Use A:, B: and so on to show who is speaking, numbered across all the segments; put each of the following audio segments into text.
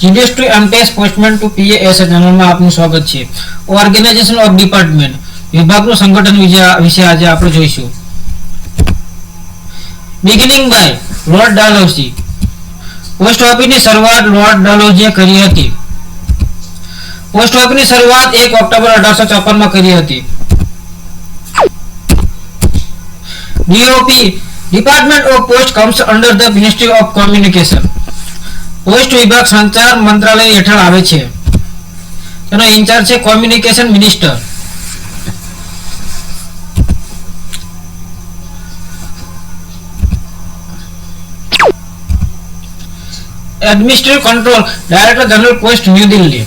A: GDS to MTS postman to PAS ચેનલમાં આપનું સ્વાગત છે. ઓર્ગેનાઇઝેશન ઓફ ડિપાર્ટમેન્ટ વિભાગનું સંગઠન વિશે આજે આપણે જોઈશું. Beginning by lord Dalhousie. Post ઓફિસની શરૂઆત લોર્ડ ડાલહૌસીએ કરી હતી. પોસ્ટ ઓફિસની શરૂઆત 1 ઓક્ટોબર 1854 માં કરી હતી. DOP department of post comes under the ministry of communication. Post વિભાગ સંચાર મંત્રાલય હેઠળ આવે છે. તેનો ઇન્ચાર્જ છે communication minister. Administrative control director general post new Delhi.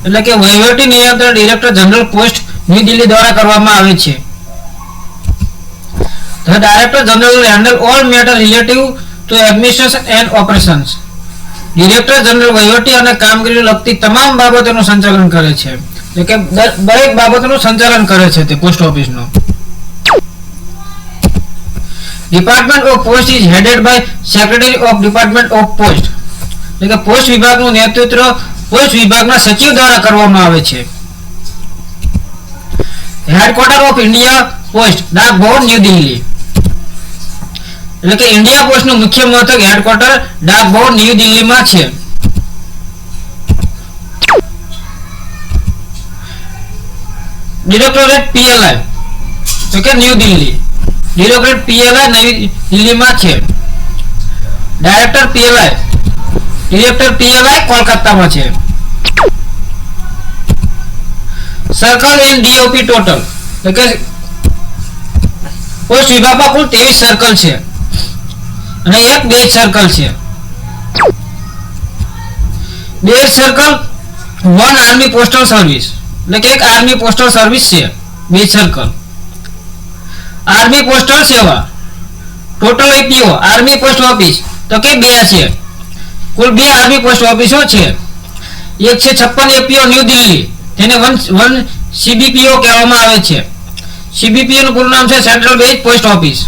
A: એટલે કે વહીવટી નિયંત્રણ director general post new Delhi દ્વારા કરવામાં આવે છે. The Director General will handle all matters relative to administration and operations. Director general વહીવટી અને કામગીરીને લગતી તમામ બાબતોનું સંચાલન કરે છે. એટલે કે દરેક બાબતોનું સંચાલન કરે છે તે પોસ્ટ ઓફિસનો. Department of post is headed by secretary of department of post. એટલે કે પોસ્ટ વિભાગનું નેતૃત્વ પોસ્ટ વિભાગના સચિવ દ્વારા કરવામાં આવે છે. Headquarter of India post Dak Bhavan new Delhi. એટલે કે ઇન્ડિયા પોસ્ટનું મુખ્ય મથક હેડક્વાર્ટર ડાક ભવન ન્યૂ દિલ્હીમાં છે. ડિરેક્ટોરેટ પીએલઆઈ તો કે ન્યૂ દિલ્હી. ડિરેક્ટોરેટ પીએલઆઈ નવી દિલ્હીમાં છે. ડાયરેક્ટર પીએલઆઈ ડિરેક્ટર પીએલઆઈ કોલકાતામાં છે. સર્કલ ઇન ડીઓપી ટોટલ એટલે કે પોસ્ટ વિભાગમાં કુલ 23 સર્કલ છે અને એક બેઝ સર્કલ છે. Base circle 1 army postal service એટલે કે એક આર્મી પોસ્ટલ સર્વિસ છે. બેઝ સર્કલ આર્મી પોસ્ટલ સેવા. ટોટલ એપીઓ આર્મી પોસ્ટ ઓફિસ તો કે 2 છે. કુલ 2 આર્મી પોસ્ટ ઓફિસો છે. એક છે 56 એપીઓ ન્યૂ દિલ્હી, તેને 1 સીબીપીઓ કહેવામાં આવે છે. સીબીપીઓ નું પૂરું નામ છે સેન્ટ્રલ બેઝ પોસ્ટ ઓફિસ.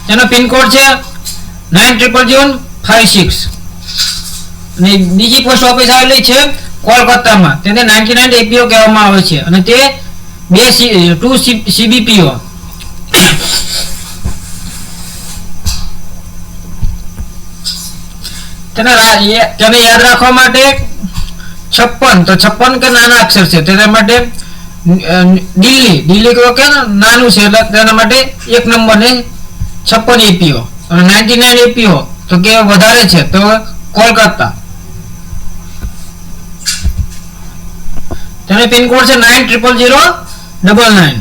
A: તેનો પિન કોડ છે 900056. અને બીજી પોસ્ટ ઓફિસ આવેલી છે કોલકાતામાં, તેને 99 એપીઓ કહેવામાં આવે છે અને તે 2 સીબીપીઓ. તેને યાદ રાખવા માટે 56 તો 56 કે નાના અક્ષર છે, તેના માટે દિલ્હી કે નાનું છે એટલે તેના માટે 1 નંબર ને 56 એપીઓ અને 99 એપીઓ તો કે વધારે છે તો કોલકાતા. તેનો પિન કોડ છે 900099.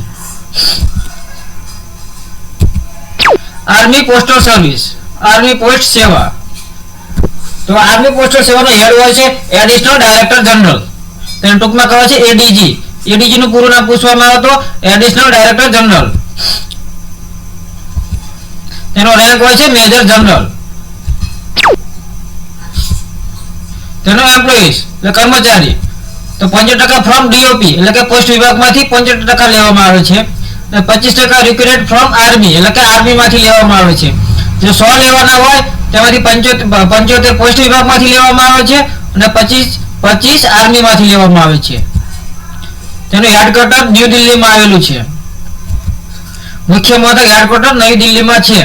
A: Army postal service army post સેવા. તો આર્મી પોસ્ટલ સેવાનો હેડ હોય છે એડિશનલ ડાયરેક્ટર જનરલ, તેને ટૂંકમાં કહેવાય છે એડીજી. એડીજી નું પૂરું નામ પૂછવામાં આવે તો એડિશનલ ડાયરેક્ટર જનરલ. તેનો રેન્ક હોય છે મેજર જનરલ. તેનો એમ્પ્લોઈઝ એટલે કર્મચારી તો 75% ફ્રોમ ડીઓપી એટલે કે પોસ્ટ વિભાગમાંથી 75% લેવામાં આવે છે. અને 25% રિક્રુટેડ ફ્રોમ આર્મી એટલે કે આર્મીમાંથી લેવામાં આવે છે. જો 100 લેવાના હોય તેમાંથી 75 પોસ્ટ વિભાગમાંથી લેવામાં આવે છે અને 25 આર્મીમાંથી લેવામાં આવે છે. તેનું હેડક્વાર્ટર ન્યૂ દિલ્હીમાં આવેલું છે. મુખ્ય મથક હેડક્વાર્ટર નવી દિલ્હીમાં છે.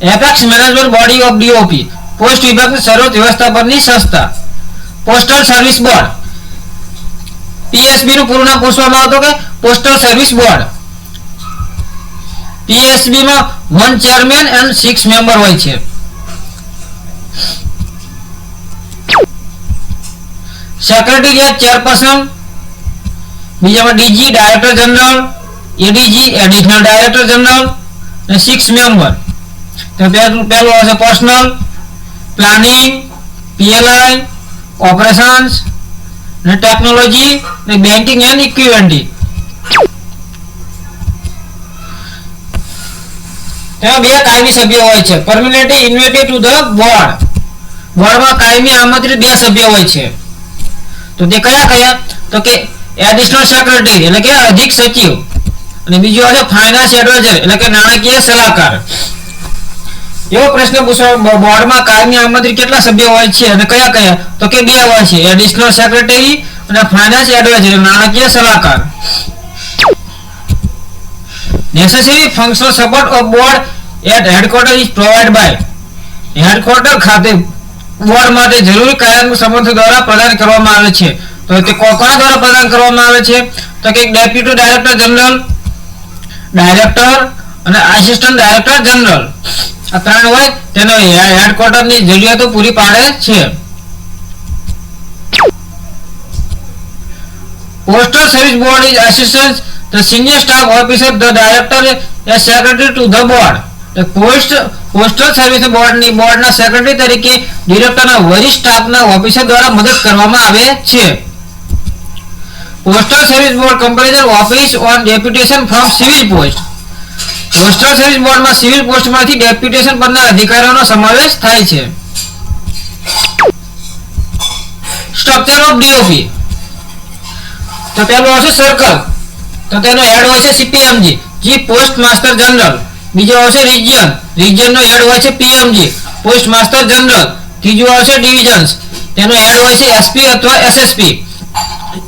A: Apex management body of DOP post વિભાગની સર્વોચ્ચ વ્યવસ્થાપનની સંસ્થા. પોસ્ટલ સર્વિસ બોર્ડ પીએસબી નું પૂરું નામ પૂછવામાં આવતું કે પોસ્ટલ સર્વિસ બોર્ડ. પીએસબી માં 1 ચેરમેન અને 6 મેમ્બર હોય છે. સેક્રેટરીએટ ચેરપર્સન, બીજામાં DG director general, ADG additional director general અને 6 મેમ્બર. તો પહેલું હશે પર્સનલ, પ્લાનિંગ, પીએલઆઈ, ઓપરેશન્સ અને ટેકનોલોજી અને બેન્કિંગ એન્ડ ઇક્વિટી. તેમાં 2 કાયમી સભ્યો હોય છે. Permanently invited to the board. બોર્ડમાં કાયમી આમંત્રિત 2 સભ્યો હોય છે. તો તે કયા તો કે એડિશનલ સેક્રેટરી એટલે કે અધિક સચિવ અને બીજો છે ફાઇનાન્સ એડવાઇઝર એટલે કે નાણાકીય સલાહકાર. એવો પ્રશ્ન પૂછવા બોર્ડમાં કાયમી આમંત્રિત કેટલા સભ્યો હોય છે અને કયા કયા? તો કે 2 હોય છે, એડિશનલ સેક્રેટરી અને ફાઇનાન્સ એડવાઇઝર, નાણાકીય સલાહકાર. Necessary functional support of board at headquarters is provided by. Headquarter ખાતે બોર્ડ માટે જરૂરી કાર્યાત્મક સમર્થન દ્વારા પ્રદાન કરવામાં આવે છે. તો તે કોના દ્વારા પ્રદાન કરવામાં આવે છે? તો કે ડેપ્યુટી ડાયરેક્ટર જનરલ, ડાયરેક્ટર અને આસિસ્ટન્ટ ડાયરેક્ટર જનરલ, આ 3 હોય તેનો હેડક્વાર્ટરની જરૂરિયાતો પૂરી પાડે છે. Postal Service Board is assistant the senior staff officer, the director as secretary to the board. The postal service બોર્ડના સેક્રેટરી તરીકે ડિરેક્ટરના વરિષ્ઠ સ્ટાફના ઓફિસર દ્વારા મદદ કરવામાં આવે છે. Postal service board comparison office on deputation from civil post. Postal service બોર્ડમાં સિવિલ પોસ્ટમાંથી ડેપ્યુટેશન પરના અધિકારીઓનો સમાવેશ થાય છે. Structure of DOP. તો પહેલું આવશે સર્કલ, તો તેનો હેડ હોય છે સીપીએમજી, ચીફ પોસ્ટ માસ્ટર જનરલ. બીજો આવશે રિજિયન, રિજિયનનો હેડ હોય છે પીએમજી, પોસ્ટ માસ્ટર જનરલ. ત્રીજું આવશે ડિવિઝન્સ, તેનો હેડ હોય છે એસપી અથવા એસએસપી.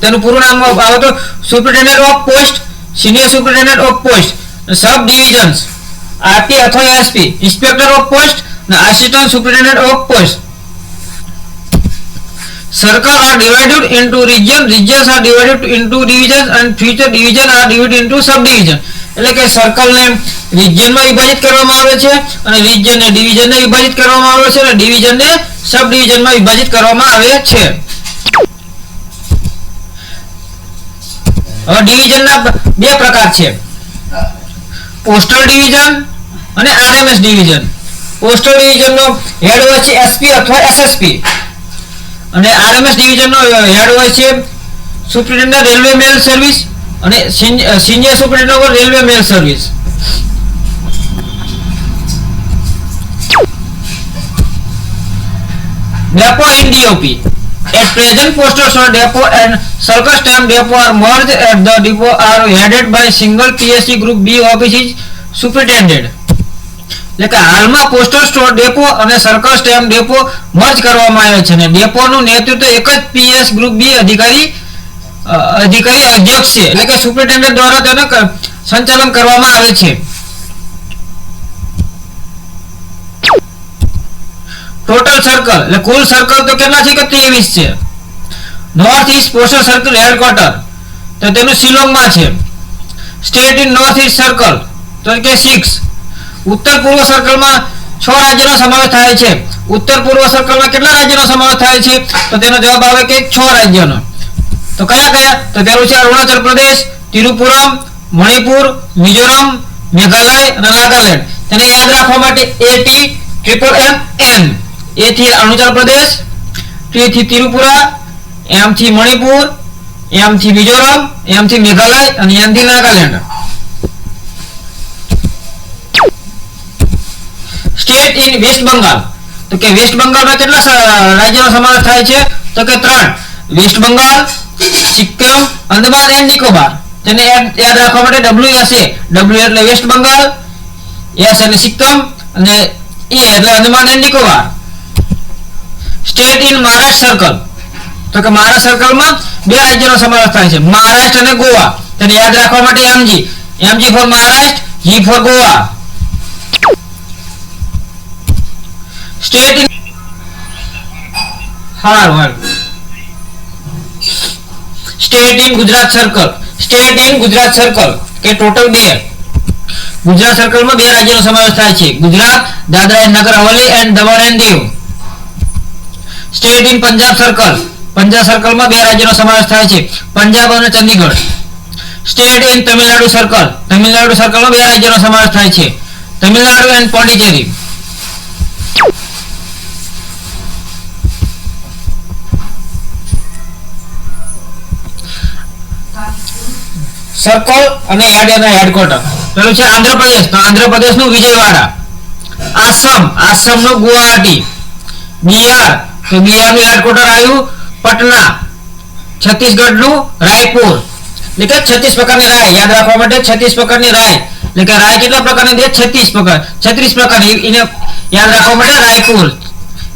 A: તેનું પૂરું નામ આવે તો superintendent of post, senior superintendent of post. Sub ડિવિઝન્સ RP અથવા એસપી, ઇન્સ્પેક્ટર ઓફ પોસ્ટ અને assistant superintendent of post. Circle are divided into region, regions are divided into divisions and future division are divided into subdivision. એટલે કે સર્કલને રિજિયનમાં વિભાજિત કરવામાં આવે છે અને રિજિયનને ડિવિઝનને વિભાજિત કરવામાં આવે છે અને ડિવિઝનને સબ ડિવિઝનમાં વિભાજિત કરવામાં આવે છે. હવે ડિવિઝનના 2 પ્રકાર છે, પોસ્ટલ ડિવિઝન અને આરએમએસ ડિવિઝન. પોસ્ટલ ડિવિઝનનો હેડ હોય છે એસપી અથવા એસએસપી અને આરએમએસ ડિવિઝનનો હેડ હોય છે સુપ્રિન્ટેન્ડન્ટ રેલવે મેલ સર્વિસ અને senior superintendent of railway mail service. Depot in DOP. At present, postal store depot and circle stamp depot are merged at the depot are headed by single PSC Group B office is superintendent. એટલે કે હાલમાં postal store depot અને circle stamp depot merge કરવામાં આવ્યા છે અને ડેપોનું નેતૃત્વ એક જ પીએસ ગ્રુપ બી અધિકારી અધ્યક્ષ છે, એટલે કે સુપ્રિન્ટેન્ડન્ટ દ્વારા તેનું સંચાલન કરવામાં આવે છે. ટોટલ સર્કલ એટલે કુલ સર્કલ તો કેટલા છે કે 23 છે. North East postal circle headquarter તો તેનું શિલોંગમાં છે. State in north East circle તો કે 6. ઉત્તર પૂર્વ સર્કલમાં 6 રાજ્યોનો સમાવેશ થાય છે. ઉત્તર પૂર્વ સર્કલમાં કેટલા રાજ્યોનો સમાવેશ થાય છે? તો તેનો જવાબ આવે કે 6 રાજ્યોનો. તો કયા કયા? તો પહેલું છે અરુણાચલ પ્રદેશ, ત્રિપુરા, મણિપુર, મિઝોરમ, મેઘાલય અને નાગાલેન્ડ. તેને યાદ રાખવા માટે AT=MN. A થી અરુણાચલ પ્રદેશ, T થી ત્રિપુરા, M થી મણિપુર, M થી મિઝોરમ, M થી મેઘાલય અને N થી Nagaland. State in west Bengal તો કે વેસ્ટ બંગાળમાં કેટલા રાજ્યોનો સમાવેશ થાય છે? તો કે 3. West Bengal, Sikkim, Andaman and Nicobar. તેને યાદ રાખવા માટે WSA. W એટલે વેસ્ટ બંગાળ, S એટલે સિક્કિમ અને E એટલે Andaman and Nicobar. State in Maharashtra circle તો કે મહારાષ્ટ્ર સર્કલમાં 2 રાજ્યોનો સમાવેશ થાય છે, મહારાષ્ટ્ર અને ગોવા. તેને યાદ રાખવા માટે MG for Maharashtra, G for Goa. State in state in Gujarat circle. State in Gujarat circle કે ટોટલ 2. ગુજરાત સર્કલમાં 2 રાજ્યોનો સમાવેશ થાય છે, Gujarat, Dadra and Nagar Haveli and Daman and Diu. State in Punjab circle. Punjab સર્કલમાં 2 રાજ્યોનો સમાવેશ થાય છે, પંજાબ અને Chandigarh. State in Tamil Nadu circle. Tamil Nadu સર્કલમાં 2 રાજ્યોનો સમાવેશ થાય છે, તમિલનાડુ એન્ડ પોંડિચેરી. સર્કલ અને હેડક્વાર્ટર. પેલું છે આંધ્રપ્રદેશ તો આંધ્રપ્રદેશનું વિજયવાડા. આસામનું ગુવાહાટી. બિહાર તો બિહારનું હેડક્વાર્ટર આવ્યું પટના. છત્તીસગઢનું રાયપુર. એટલે કે 36 પ્રકારની રાય યાદ રાખવા માટે 36 પ્રકારની રાય એટલે કે રાય કેટલા પ્રકારની છે? 36 પ્રકાર. એને યાદ રાખવા માટે રાયપુર.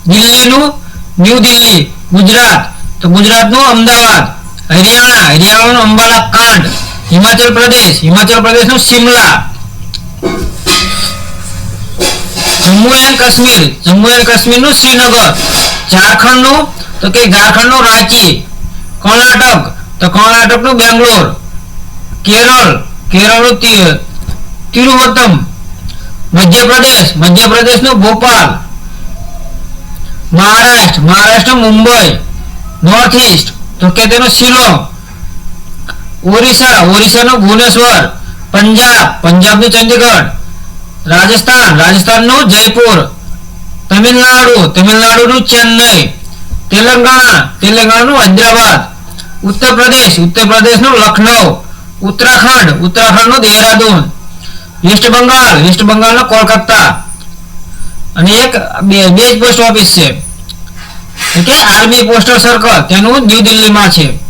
A: દિલ્હીનું ન્યૂ દિલ્હી. ગુજરાત તો ગુજરાતનું અમદાવાદ. હરિયાણાનું અંબાલા કાંડ. હિમાચલ પ્રદેશનું શિમલા. જમ્મુ એન્ડ કાશ્મીરનું શ્રીનગર. ઝારખંડનું રાંચી. કર્ણાટકનું બેંગ્લોર. કેરળનું તિરુવનંતપુરમ. મધ્યપ્રદેશનું ભોપાલ. મહારાષ્ટ્ર મુંબઈ. નોર્થ ઈસ્ટ તો કે તેનું શિલોંગ. ઓરિસ્સાનું ભુવનેશ્વર. પંજાબનું ચંદીગઢ. રાજસ્થાનનું જયપુર. તમિલનાડુનું ચેન્નઈ. તેલંગાણાનું હૈદરાબાદ. ઉત્તર પ્રદેશનું લખનઉ. ઉત્તરાખંડનું દેહરાદૂન. વેસ્ટ બંગાળનું કોલકાતા. અને એક બે પોસ્ટ ઓફિસ છે કે આર્મી પોસ્ટલ સર્કલ, તેનું ન્યૂ દિલ્હીમાં છે.